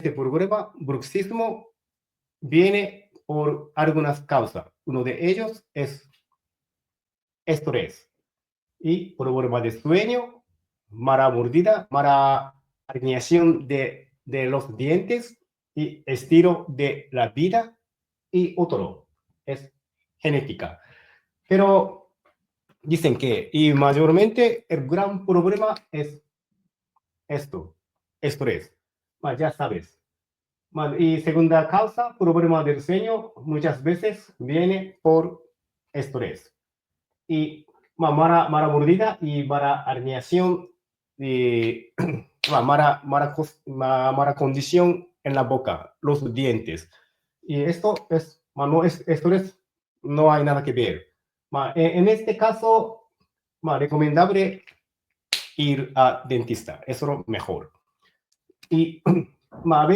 Este problema, bruxismo, viene por algunas causas. Uno de ellos es estrés y problema de sueño, mala mordida, mala alineación de los dientes y estilo de la vida y otro es genética. Pero dicen que, y mayormente el gran problema es esto, estrés. Ya sabes. Y segunda causa, problema del sueño, muchas veces viene por estrés. Y mala mordida y mala alineación y mala condición en la boca, los dientes. Y esto es, no es estrés, no hay nada que ver. En este caso, recomendable ir a dentista, eso es lo mejor. Y a